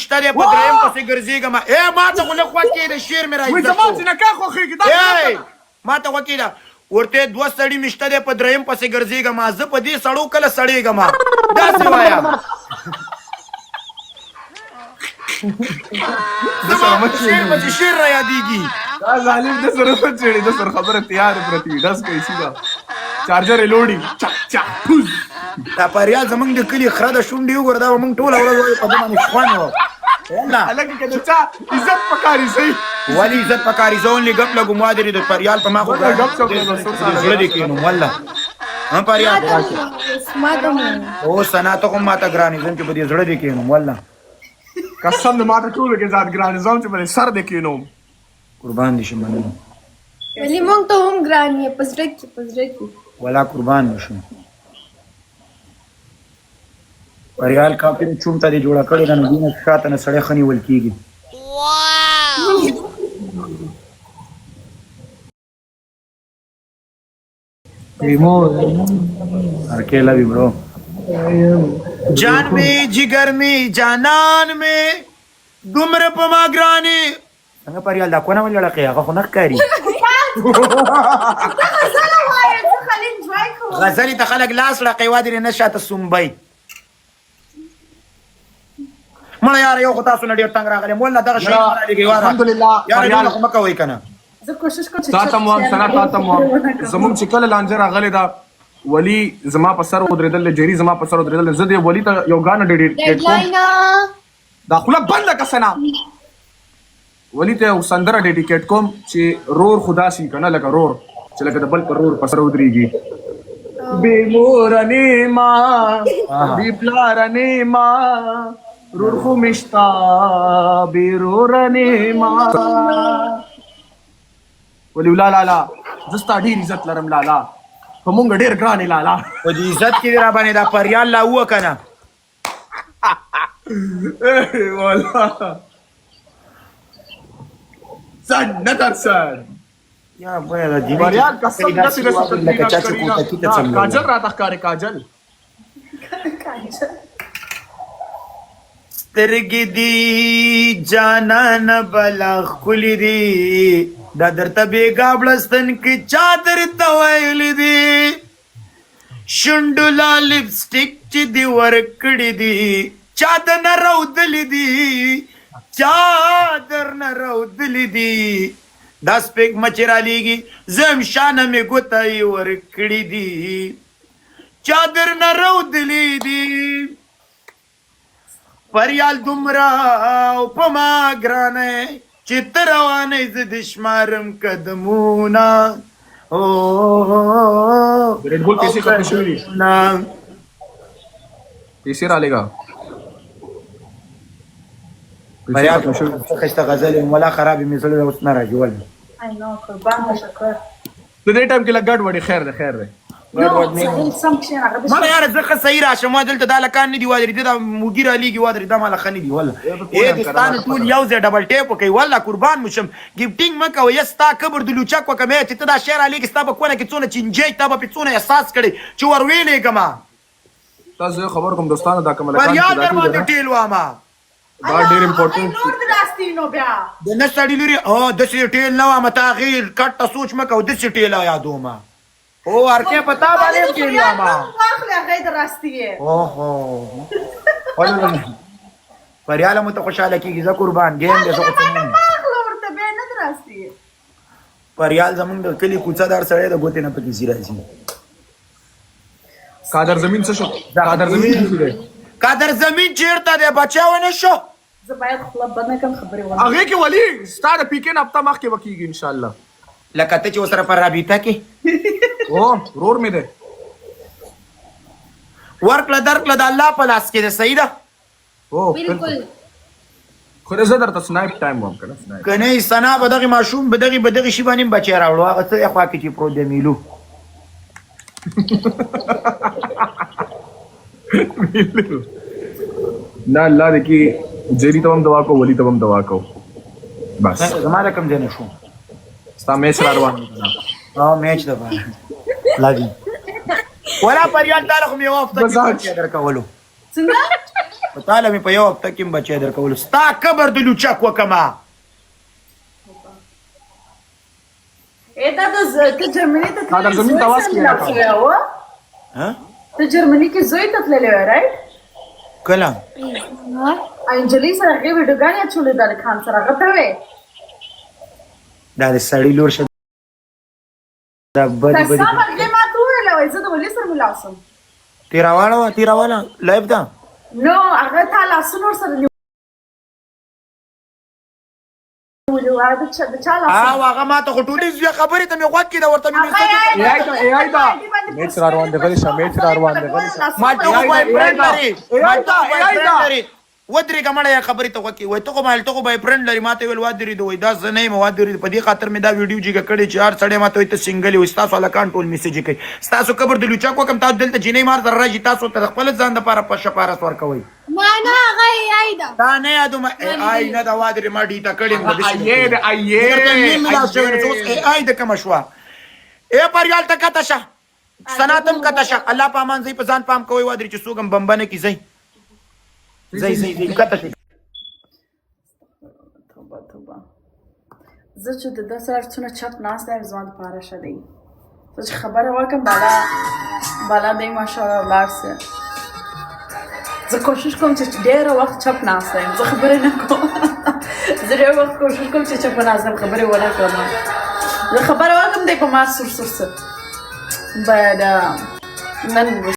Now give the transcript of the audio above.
شته دی په دریم پسې ګرځېږم ما ته خو لږ خوښ کېده شعر مې وایي زما چې نکاح خوښېږي ما ته خوښ کېده ورته دوه سړي مې شته دی په دریم پسې ګرځېږم زه په دې سړو کله سړېږم داسې وایه زما په شعر پسې شعر را یادېږي دا ظالم د سره نه چېړي د سر خبره تیار پرتې وي ډس کوي سیده چارجر یې لوړي چک چک ټوز دا پریال زمونږ د کلي خره د شونډې وګوره دا به مونږ ټوله ورځ په ده باندې خوند وو هلکه که د چا عزت پکاري صحیح ولې عزت پکاري زه اونلي ګپ لګو ما درې د پریال په ما خو زړه دې کښېنوم والله پریال او سنا ته خو ما ته ګرانې زم چې په دې زړه دې کښېنوم والله قسم د ما ته ټولو کې ذات ګرانې زم چې په دې سر دې کښېنوم قربان دې شم مننه ولې مونږ ته هم ګران یې په زړه کې ولا قربان وشم پریال کافي چوم ته دې جوړه کړې ده نو دینه شاته نه سړی ښه نیول کېږي अकेला भी ब्रो जान में जिगर में जानان में डुमर पमा ग्रानी څنګه پریال دا کونه ولې لړقې هغه خو نه ښکاري غزلې ته خلک لاس لړقې وادرې نه شاته سومبۍ مړه یاره یو خو تاسو نه ډېر تنګ راغلی والله دغه شی الحمدلله یاره خو مه کوئ که نه تاته مو هم سنا تاته مو هم زمونږ چې کله لانجه راغلې ده ولي زما په سر ودرېدل جري زما په سر ودرېدل زه دې ولي ته یو ګانه ډېډیکیټ کوم دا خوله بنده که سنا ولي ته یو سندره ډېډیکیټ کوم چې رور خدا شي که نه لکه رور چې لکه د بل پر رور په سر ودرېږي بې مورنې ما بې پلارنې ما رور خو مې شته بې رورنې ما ولي لالا زه ستا ډېر عزت لرم لالا په مونږ ډېر ګران یې لالا په دې عزت کې دې را باندې دا پریال لا ووه که نه والله ځان نه ترسن یا باید د دیني پریال قسم داسې لکه چا چې کوټکي ته څملوي کاجل راته ښکاري کاجل سترګې دي جانان بلا ښکلي دي دا درته بېګا بړستن کې چا درته ویلي دي شونډو لا لپسټیک چې دې ورکړي دي چا درنه رودلي دي چا درنه رودلي دي دا سپېږمه چې رالیږي زم شانه مې ګوته یې ورکړي دي چا درنه رودلي دي پریال دومره او په ما ګرانه چې ته روانه زه د شمارم قدمونه ریډبول پیسې ختمې شوي دي پیسې رالیږه پریال ښایسته غزل یم ولا خراب مې زړه اوس نه راځي ولې د دې ټایم کې لږ ګډوډي خیر دی خیر دی مالا یاره زه ښه صحیح راشم ما دلته دا لکان نه دي وادرېده دا موږي رالیږي وادرې دا ماله ښه نه دي والله دوستانو ټول یو ځای ډبل ټیپ وکوئ والله قربان مو شم ګفټینګ مه کوئ یا ستا کبر د لوچک وکمې چې ته دا شی رالیږي ستا په کونه کې څونه چینجی تا به پې څونه احساس کړی چې ور ویلېږمه تاسو یو خبر کوم دوستانو دا کملکان پریال در باندې ټیل واما دا ډېر امپورټنټ د نه سړي لري داسې ټیل نه واما تا هغې کټ ته سوچ مه کوه داسې ټیله یادومه او ارکه پتا باندې ټیل واما پریال مو ته خوشحاله کېږي زه قربان ګیم دی زه خو څه پریال زمونږ د کلي کوڅه دار سړی د ګوتې نه په کیسې راځي قادر زمین څه شو قادر زمین څه دی قادر زمین چیرته دی بچی ونه شو هغې کې ولي ستا د پیکین هفته مخکې به کېږي انشاءالله لکه ته چې ورسره په رابطه کې رور مې دی ورکړه درکړه د الله په لاس کې دی صحیح ده خو زه درته سنایپ ټایم وایم که نه که نه سنا به دغې ماشوم به دغې شي باندې هم بچی راوړو هغه څه یې خوا کې چې پروت دی میلو نه الله دې کې جیری ته هم دوا کو ولی ته هم دوا کو بس زما د کوم ځای نه شو ستا میچ را روان میچ د پاره لګي ولا پریال تعالی خو مې وافته کې درکولو څنګه تعالی مې په یو هفته کې بچی درکول ستا قبر د لوچک وکما دا ته جرمني ته دا د زمین تواس کې ها ته جرمني کې زوی ته تللی وې رایټ کله انجلي سره هغې ویډیوګانې اچولې ده خان سره هغه ته وې دا د سړي لور شه دا بدي بدي سم هغې ما ته وویله وایي زه د ولي سره ملاو شم تیراواله لایف ده نو هغه تا لاسونه ورسره نیولي وو هغه د چا لاسونه هغه ما ته خو ټولې زویه خبرې ته مې غوږ کېده ورته مې AI دا میټ را روان دی غلی شه میټ را روان دی غلی شه ما ته خو بای فرند لري ما ته خو بای فرند لري ودرېږه مړه یا خبرې ته غوږ کې وایي ته خو بای فرند لري ما ته ویل وادرېده وایي دا زه نه یم وادرېده په دې خاطر مې دا ویډیو جګه کړې چې هر سړی ما ته وایي ته سنګل یې وایي ستاسو هلکان ټول میسیج کوي ستاسو قبر د لوچک وکړم تاسو دلته جینۍ مار در راځي تاسو ته د خپل ځان دپاره په شپارس ورکوئ معنا هغه AI ده دا نه یادوم AI نه دا وادرې ما ډیټه کړې AI د کومه شوه ای پریال ته کته شه سناتم کته شه الله په امان ځئ په ځان پام کوئ وادرې چې څوک هم بمبه نه کي ځئ کته شه توبه زه چې د ده سره څونه چپ ناسته یم زما دپاره ښه دی زه چې خبره وکړم بالا دی ماشاءالله ولاړ سي زه کوشش کوم چې ډېره وخت چپ ناسته یم زه خبرې نه کوم زه ډېر وخت کوشش کوم چې چپ ناسته یم خبرې ونه کړم زه خبره وکړم دی په ما سور سه بد نن